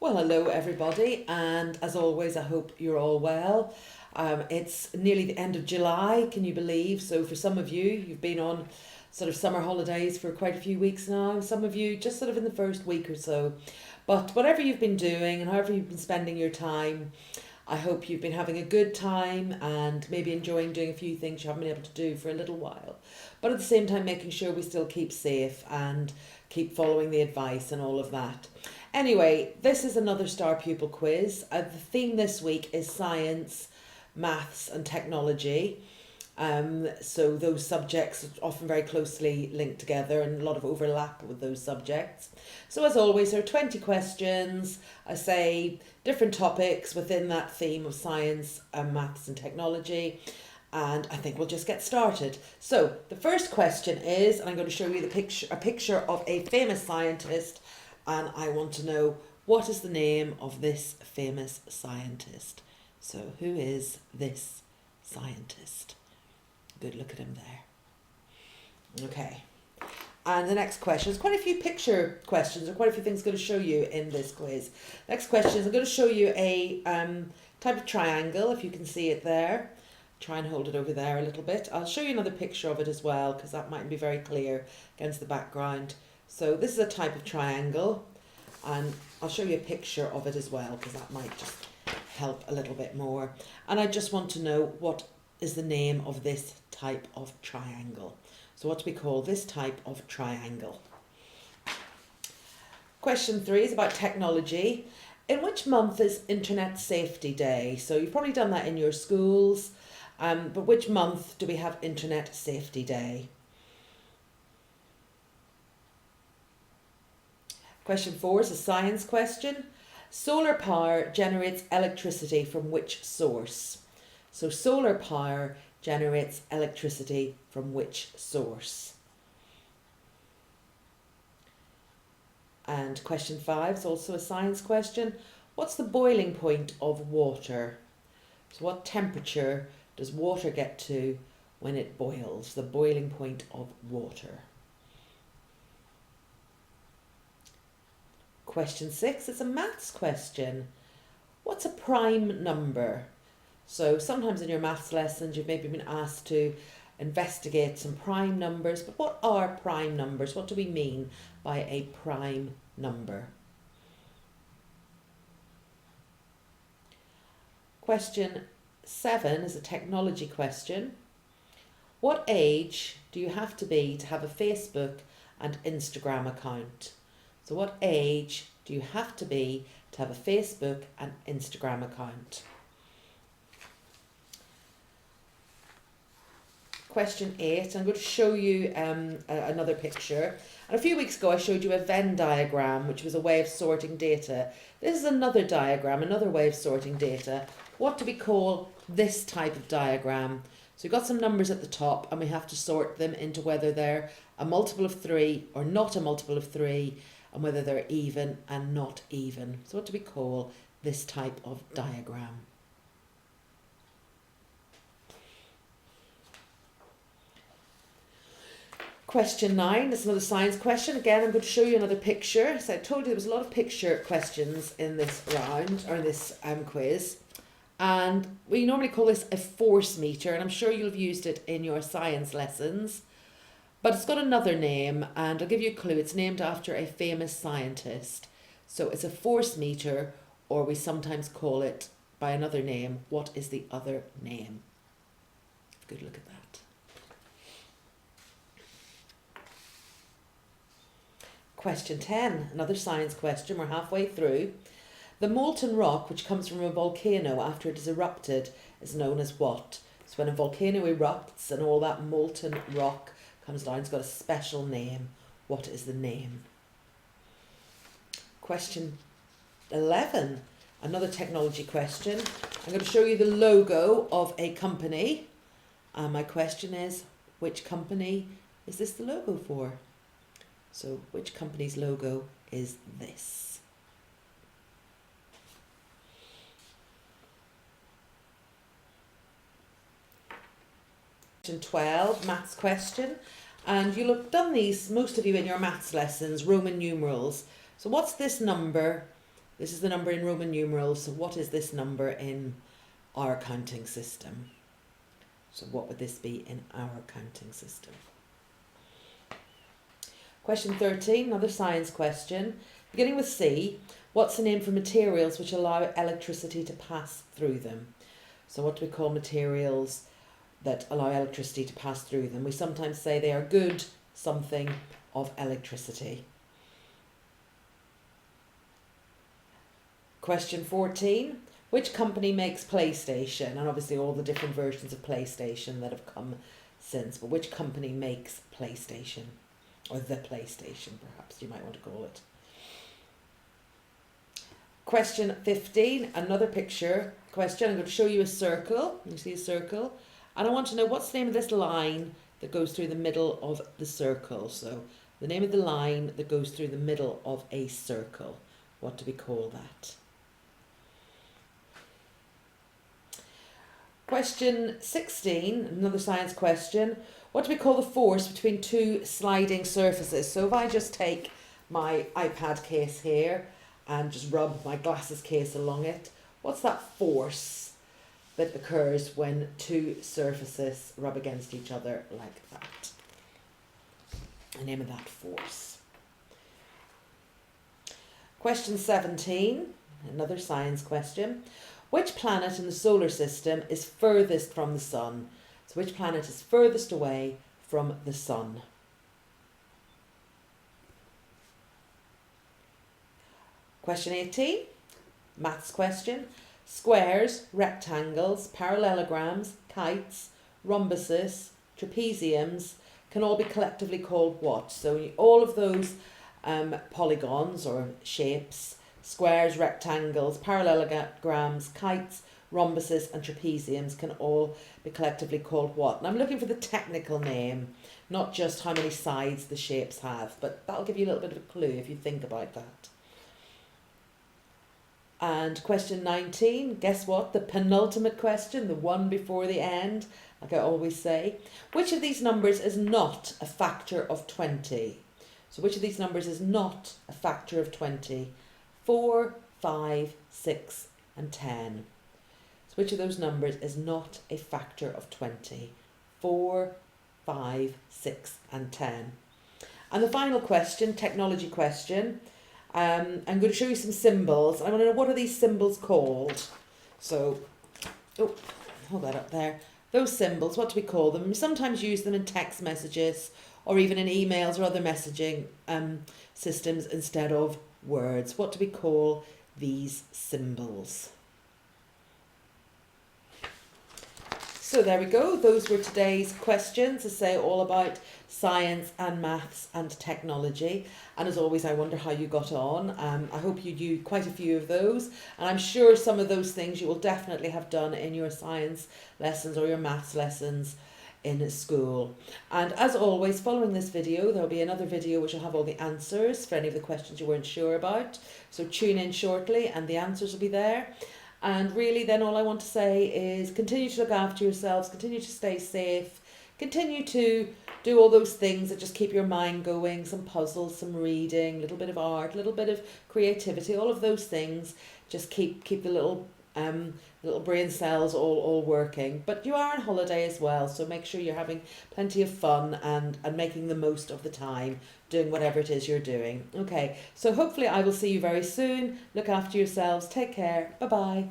Well, hello everybody, and as always, I hope you're all well. It's nearly the end of July, can you believe? So for some of you, you've been on sort of summer holidays for quite a few weeks now. Some of you just sort of in the first week or so. But whatever you've been doing and however you've been spending your time, I hope you've been having a good time and maybe enjoying doing a few things you haven't been able to do for a little while. But at the same time, making sure we still keep safe and keep following the advice and all of that. Anyway, this is another Star Pupil quiz. The theme this week is science, maths and technology. So those subjects are often very closely linked together and a lot of overlap with those subjects. So as always, there are 20 questions. I say different topics within that theme of science, maths and technology. And I think we'll just get started. So the first question is, and I'm going to show you a picture of a famous scientist, and I want to know, what is the name of this famous scientist? So who is this scientist? Good look at him there. Okay. And the next question is quite a few picture questions, or quite a few things I'm going to show you in this quiz. Next question is, I'm going to show you a type of triangle, if you can see it there. Try and hold it over there a little bit. I'll show you another picture of it as well, because that mightn't be very clear against the background. So this is a type of triangle, and I'll show you a picture of it as well, because that might just help a little bit more. And I just want to know, what is the name of this type of triangle? So what do we call this type of triangle? Question 3 is about technology. In which month is Internet Safety Day? So you've probably done that in your schools, but which month do we have Internet Safety Day? Question 4 is a science question. Solar power generates electricity from which source? So solar power generates electricity from which source? And question 5 is also a science question. What's the boiling point of water? So what temperature does water get to when it boils? The boiling point of water. Question 6, it's a maths question. What's a prime number? So sometimes in your maths lessons you've maybe been asked to investigate some prime numbers, but what are prime numbers? What do we mean by a prime number? Question 7 is a technology question. What age do you have to be to have a Facebook and Instagram account? So what age do you have to be to have a Facebook and Instagram account? Question 8, I'm going to show you another picture. And a few weeks ago I showed you a Venn diagram, which was a way of sorting data. This is another diagram, another way of sorting data. What do we call this type of diagram? So we've got some numbers at the top and we have to sort them into whether they're a multiple of 3 or not a multiple of 3, and whether they're even and not even. So what do we call this type of diagram? Question 9 is another science question. Again, I'm going to show you another picture. So I told you there was a lot of picture questions in this round, or in this quiz. And we normally call this a force meter, and I'm sure you'll have used it in your science lessons. But it's got another name, and I'll give you a clue. It's named after a famous scientist. So it's a force meter, or we sometimes call it by another name. What is the other name? Good look at that. Question 10, another science question. We're halfway through. The molten rock, which comes from a volcano after it has erupted, is known as what? So when a volcano erupts and all that molten rock comes down, it's got a special name. What is the name? Question 11, another technology question. I'm going to show you the logo of a company. And my question is, which company is this the logo for? So which company's logo is this? Question 12, maths question. And you'll have done these, most of you, in your maths lessons, Roman numerals. So what's this number This is the number in Roman numerals. So what is this number in our counting system? So what would this be in our counting system? Question 13, another science question. Beginning with C, what's the name for materials which allow electricity to pass through them? So what do we call materials that allow electricity to pass through them? We sometimes say they are good something of electricity. Question 14, which company makes PlayStation? And obviously all the different versions of PlayStation that have come since, but which company makes PlayStation? Or the PlayStation, perhaps you might want to call it. Question 15, another picture question. I'm going to show you a circle. You see a circle? And I want to know what's the name of this line that goes through the middle of the circle. So the name of the line that goes through the middle of a circle. What do we call that? Question 16, another science question. What do we call the force between two sliding surfaces? So if I just take my iPad case here and just rub my glasses case along it, what's that force that occurs when two surfaces rub against each other like that? The name of that force. Question 17, another science question. Which planet in the solar system is furthest from the sun? So which planet is furthest away from the sun? Question 18, maths question. Squares, rectangles, parallelograms, kites, rhombuses, trapeziums can all be collectively called what? So all of those polygons or shapes, squares, rectangles, parallelograms, kites, rhombuses and trapeziums can all be collectively called what? And I'm looking for the technical name, not just how many sides the shapes have, but that'll give you a little bit of a clue if you think about that. And question 19, guess what? The penultimate question, the one before the end, like I always say. Which of these numbers is not a factor of 20? So which of these numbers is not a factor of 20? 4, 5, 6 and 10. So which of those numbers is not a factor of 20? 4, 5, 6 and 10. And the final question, technology question. I'm going to show you some symbols. I want to know, what are these symbols called? So, oh, hold that up there. Those symbols, what do we call them? We sometimes use them in text messages or even in emails or other messaging systems instead of words. What do we call these symbols? So there we go. Those were today's questions, to say all about science and maths and technology. And as always, I wonder how you got on. I hope you do quite a few of those. And I'm sure some of those things you will definitely have done in your science lessons or your maths lessons in school. And as always, following this video, there'll be another video which will have all the answers for any of the questions you weren't sure about. So tune in shortly and the answers will be there. And really then all I want to say is continue to look after yourselves, continue to stay safe, continue to do all those things that just keep your mind going, some puzzles, some reading, a little bit of art, a little bit of creativity, all of those things just keep the little brain cells all working. But you are on holiday as well, so make sure you're having plenty of fun and making the most of the time doing whatever it is you're doing. Okay, so hopefully I will see you very soon. Look after yourselves, take care, bye bye.